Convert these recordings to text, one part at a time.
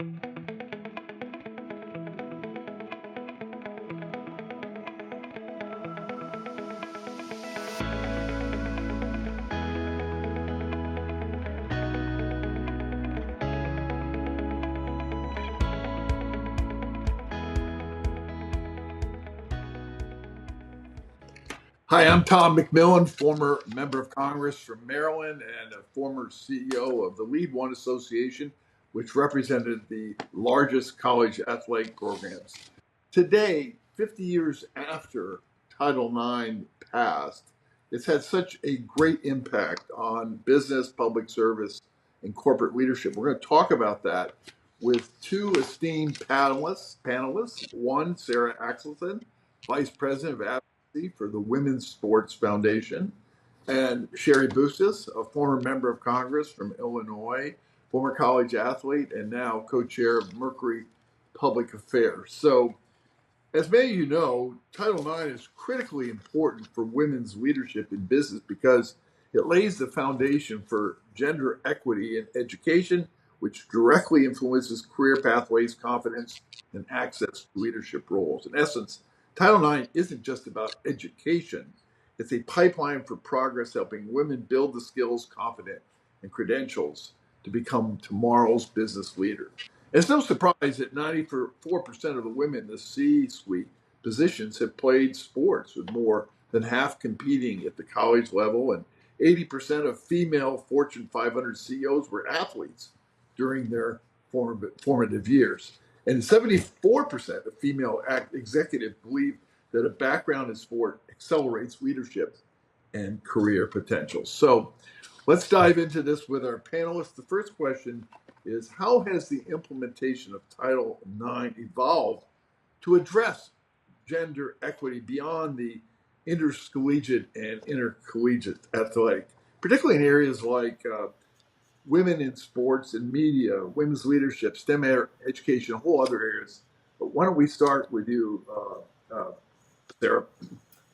Hi, I'm Tom McMillen, former member of Congress from Maryland and a former CEO of the Lead One Association, which represented the largest college athletic programs. Today, 50 years after Title IX passed, it's had such a great impact on business, public service, and corporate leadership. We're going to talk about that with two esteemed panelists. One, Sarah Axelson, Vice President of Advocacy for the Women's Sports Foundation, and Cheri Bustos, a former member of Congress from Illinois, former college athlete, and now co-chair of Mercury Public Affairs. So, as many of you know, Title IX is critically important for women's leadership in business because it lays the foundation for gender equity in education, which directly influences career pathways, confidence, and access to leadership roles. In essence, Title IX isn't just about education. It's a pipeline for progress, helping women build the skills, confidence, and credentials to become tomorrow's business leader. It's no surprise that 94% of the women in the C-suite positions have played sports, with more than half competing at the college level, and 80% of female Fortune 500 CEOs were athletes during their formative years. And 74% of female executives believe that a background in sport accelerates leadership and career potential. So let's dive into this with our panelists. The first question is, how has the implementation of Title IX evolved to address gender equity beyond the intercollegiate and intercollegiate athletic, particularly in areas like women in sports and media, women's leadership, STEM education, a whole other areas? But why don't we start with you, Sarah?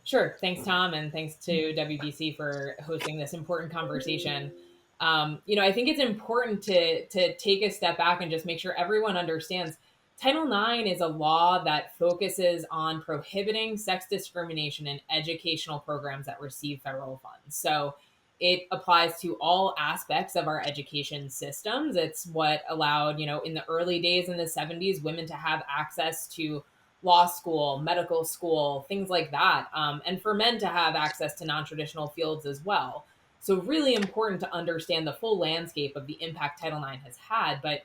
Sure. Thanks, Tom, and thanks to WBC for hosting this important conversation. I think it's important to take a step back and just make sure everyone understands Title IX is a law that focuses on prohibiting sex discrimination in educational programs that receive federal funds. So it applies to all aspects of our education systems. It's what allowed, in the early days in the 70s, women to have access to law school, medical school, things like that, and for men to have access to non-traditional fields as well. So really important to understand the full landscape of the impact Title IX has had, but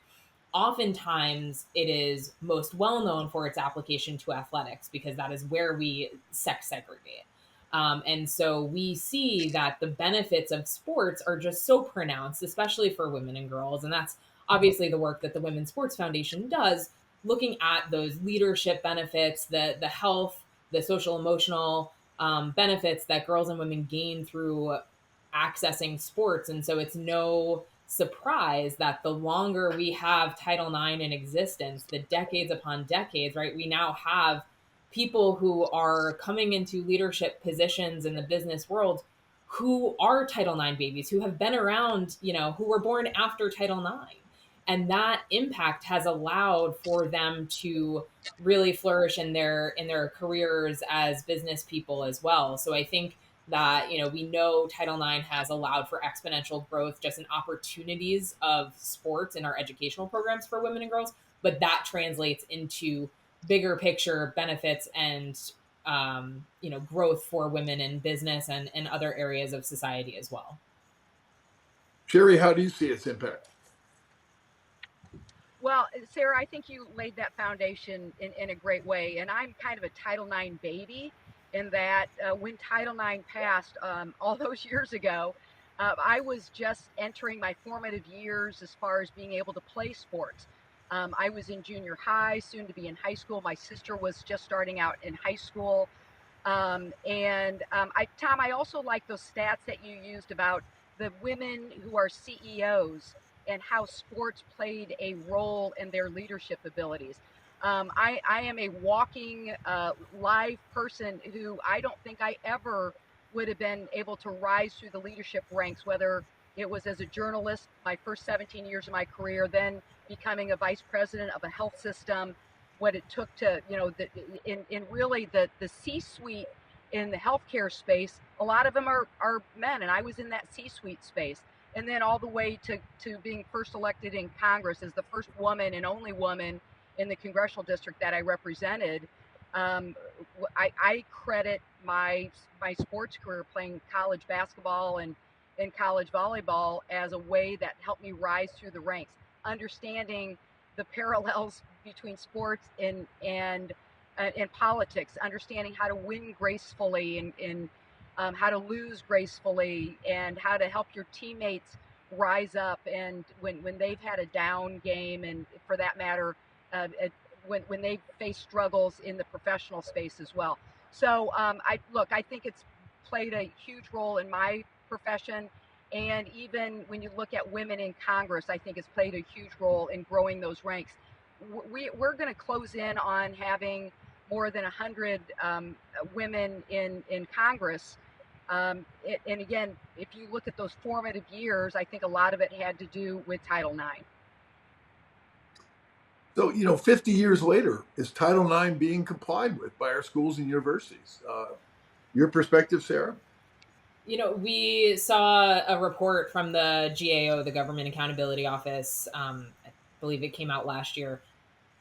oftentimes it is most well known for its application to athletics because that is where we sex segregate. And so we see that the benefits of sports are just so pronounced, especially for women and girls. And that's obviously the work that the Women's Sports Foundation does, looking at those leadership benefits, the health, the social emotional benefits that girls and women gain through accessing sports. And so it's no surprise that the longer we have Title IX in existence, the decades upon decades, right, we now have people who are coming into leadership positions in the business world who are Title IX babies, who have been around, who were born after Title IX. And that impact has allowed for them to really flourish in their careers as business people as well. So I think that, we know Title IX has allowed for exponential growth just in opportunities of sports in our educational programs for women and girls, but that translates into bigger picture benefits and, growth for women in business and other areas of society as well. Cheri, how do you see its impact? Well, Sarah, I think you laid that foundation in a great way. And I'm kind of a Title IX baby in that when Title IX passed all those years ago, I was just entering my formative years as far as being able to play sports. I was in junior high, soon to be in high school. My sister was just starting out in high school. Tom, I also like those stats that you used about the women who are CEOs and how sports played a role in their leadership abilities. I am a walking live person who I don't think I ever would have been able to rise through the leadership ranks, whether it was as a journalist, my first 17 years of my career, then becoming a vice president of a health system, what it took to, in really the C-suite in the healthcare space, a lot of them are men, and I was in that C-suite space. And then all the way to being first elected in Congress as the first woman and only woman in the congressional district that I represented. I credit my sports career playing college basketball and college volleyball as a way that helped me rise through the ranks, understanding the parallels between sports and politics, understanding how to win gracefully and how to lose gracefully, and how to help your teammates rise up, and when they've had a down game, and for that matter, when they face struggles in the professional space as well. So I think it's played a huge role in my profession. And even when you look at women in Congress, I think it's played a huge role in growing those ranks. We're going to close in on having more than 100 women in Congress. And again, if you look at those formative years, I think a lot of it had to do with Title IX. So, 50 years later, is Title IX being complied with by our schools and universities? Your perspective, Sarah? We saw a report from the GAO, the Government Accountability Office. I believe it came out last year.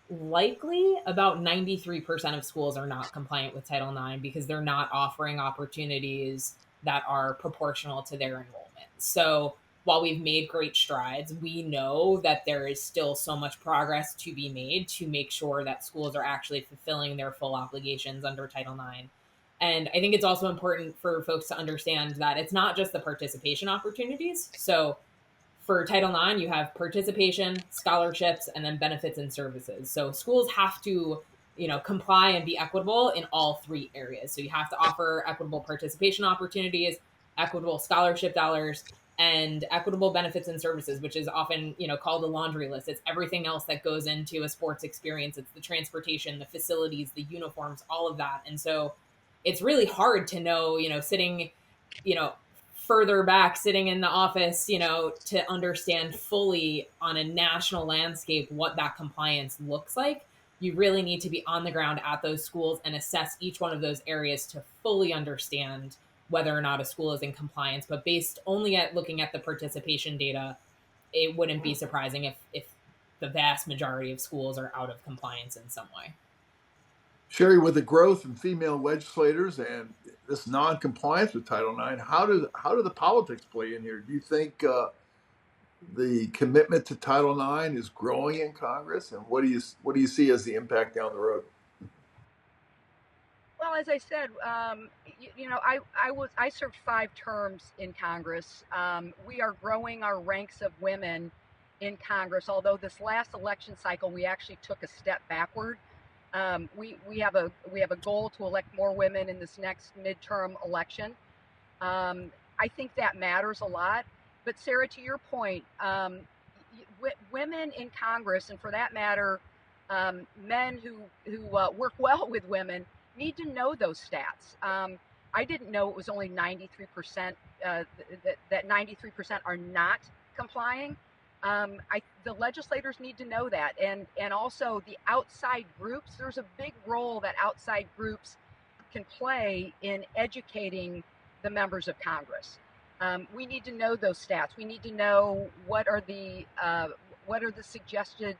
Likely about 93% of schools are not compliant with Title IX because they're not offering opportunities that are proportional to their enrollment. So while we've made great strides, we know that there is still so much progress to be made to make sure that schools are actually fulfilling their full obligations under Title IX. And I think it's also important for folks to understand that it's not just the participation opportunities. So for Title IX, you have participation, scholarships, and then benefits and services. So schools have to, comply and be equitable in all three areas. So you have to offer equitable participation opportunities, equitable scholarship dollars, and equitable benefits and services, which is often, called a laundry list. It's everything else that goes into a sports experience. It's the transportation, the facilities, the uniforms, all of that. And so it's really hard to know, sitting, further back, sitting in the office, to understand fully on a national landscape what that compliance looks like. You really need to be on the ground at those schools and assess each one of those areas to fully understand whether or not a school is in compliance. But based only at looking at the participation data, it wouldn't be surprising if the vast majority of schools are out of compliance in some way. Cheri, with the growth in female legislators and this non-compliance with Title IX, how do the politics play in here? Do you think the commitment to Title IX is growing in Congress, and what do you see as the impact down the road? Well, as I said, I served 5 terms in Congress. We are growing our ranks of women in Congress. Although this last election cycle, we actually took a step backward. We have a goal to elect more women in this next midterm election. I think that matters a lot. But Sarah, to your point, women in Congress, and for that matter, men who work well with women, need to know those stats. I didn't know it was only 93%, that 93% are not complying. The legislators need to know that, and also the outside groups. There's a big role that outside groups can play in educating the members of Congress. We need to know those stats. We need to know what are the suggested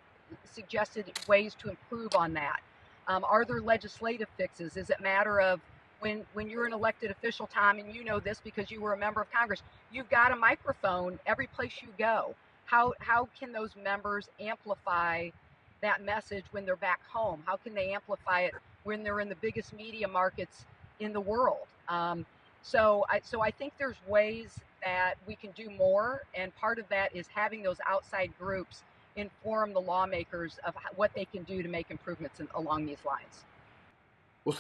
ways to improve on that. Are there legislative fixes? Is it a matter of when you're an elected official, Tom, and you know this because you were a member of Congress, you've got a microphone every place you go. How can those members amplify that message when they're back home? How can they amplify it when they're in the biggest media markets in the world? So I think there's ways that we can do more, and part of that is having those outside groups inform the lawmakers of what they can do to make improvements along these lines. Well,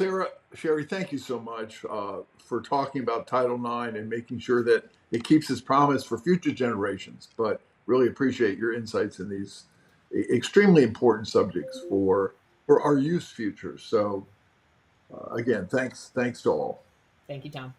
Cheri, thank you so much for talking about Title IX and making sure that it keeps its promise for future generations. But really appreciate your insights in these extremely important subjects for our youth's future. So again, thanks to all. Thank you, Tom.